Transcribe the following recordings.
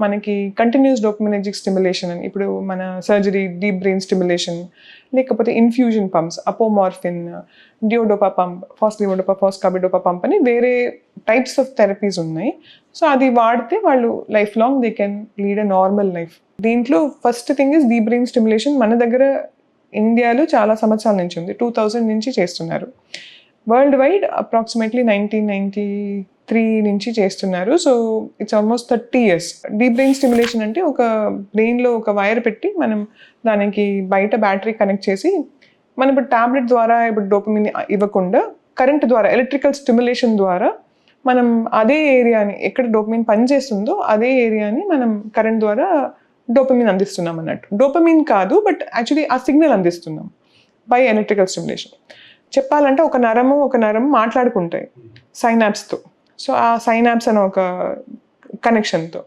మనకి continuous dopaminergic stimulation అని, ఇప్పుడు మన సర్జరీ డీప్ బ్రెయిన్ స్టిమ్యులేషన్, లేకపోతే infusion pumps, apomorphine, Duodopa pump, foslevodopa, foscarbidopa pump అని వేరే టైప్స్ ఆఫ్ థెరపీస్ ఉన్నాయి. సో అది వాడితే వాళ్ళు life long they can lead a normal life. దీంట్లో first thing is deep brain stimulation. మన దగ్గర ఇండియాలో చాలా సంవత్సరాల నుంచి ఉంది, 2000 నుంచి చేస్తున్నారు. వరల్డ్ వైడ్ అప్రాక్సిమేట్లీ 1993 నుంచి చేస్తున్నారు. So it's almost 30 years. Deep brain stimulation అంటే ఒక బ్రెయిన్లో ఒక వైర్ పెట్టి మనం దానికి బయట బ్యాటరీ కనెక్ట్ చేసి, మనం ఇప్పుడు ట్యాబ్లెట్ ద్వారా ఇప్పుడు డోపమిన్ ఇవ్వకుండా కరెంట్ ద్వారా, ఎలక్ట్రికల్ స్టిమ్యులేషన్ ద్వారా మనం అదే ఏరియాని, ఎక్కడ డోపమిన్ పనిచేస్తుందో అదే ఏరియాని మనం కరెంట్ ద్వారా డోపమిన్ అందిస్తున్నాం అన్నట్టు. డోపమిన్ కాదు, బట్ యాక్చువల్లీ ఆ సిగ్నల్ అందిస్తున్నాం బై ఎలక్ట్రికల్ స్టిమ్యులేషన్. చెప్పాలంటే ఒక నరం మాట్లాడుకుంటాయి సైనాప్స్తో. సో ఆ సైనాప్స్ అనే ఒక కనెక్షన్తో.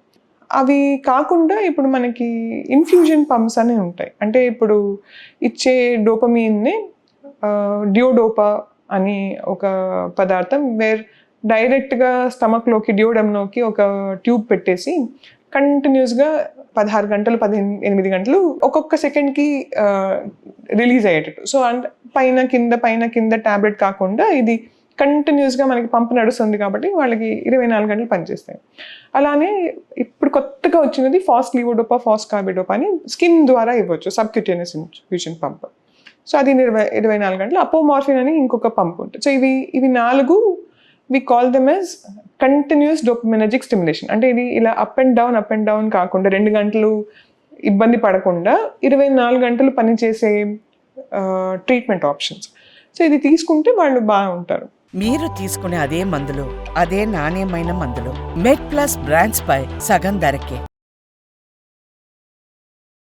అవి కాకుండా ఇప్పుడు మనకి ఇన్ఫ్యూజన్ పంప్స్ అని ఉంటాయి. అంటే ఇప్పుడు ఇచ్చే డోపమీన్ని డియోడోపా అని ఒక పదార్థం డైరెక్ట్గా స్టమక్లోకి, డియోడమ్లోకి ఒక ట్యూబ్ పెట్టేసి కంటిన్యూస్గా 16 గంటలు, 18 గంటలు ఒక్కొక్క సెకండ్కి రిలీజ్ అయ్యేటట్టు. సో అండ్ పైన కింద ట్యాబ్లెట్ కాకుండా ఇది కంటిన్యూస్గా మనకి పంప్ నడుస్తుంది కాబట్టి వాళ్ళకి 24 గంటలు పనిచేస్తాయి. అలానే ఇప్పుడు కొత్తగా వచ్చినది ఫాస్లివోడోపా, ఫాస్కాబిడోపా అని స్కిన్ ద్వారా ఇవ్వచ్చు, సబ్క్యూటేనియస్ ఇన్ఫ్యూజన్ పంప్. సో అది 24 గంటలు. అపోమార్ఫిన్ అని ఇంకొక పంప్ ఉంటుంది. సో ఇవి 4 we call them as continuous dopaminergic stimulation. అంటే ఇది ఇలా అప్ అండ్ డౌన్ కాకుండా 2 గంటలు ఇబ్బంది పడకుండా 24 గంటలు పనిచేసే ట్రీట్మెంట్ ఆప్షన్స్. సో ఇది తీసుకుంటే వాళ్ళు బాగుంటారు. మీరు తీసుకునే అదే మందులు, అదే నాణ్యమైన మందులు మెడ్ ప్లస్ బ్రాండ్స్ పై సగం ధరకే.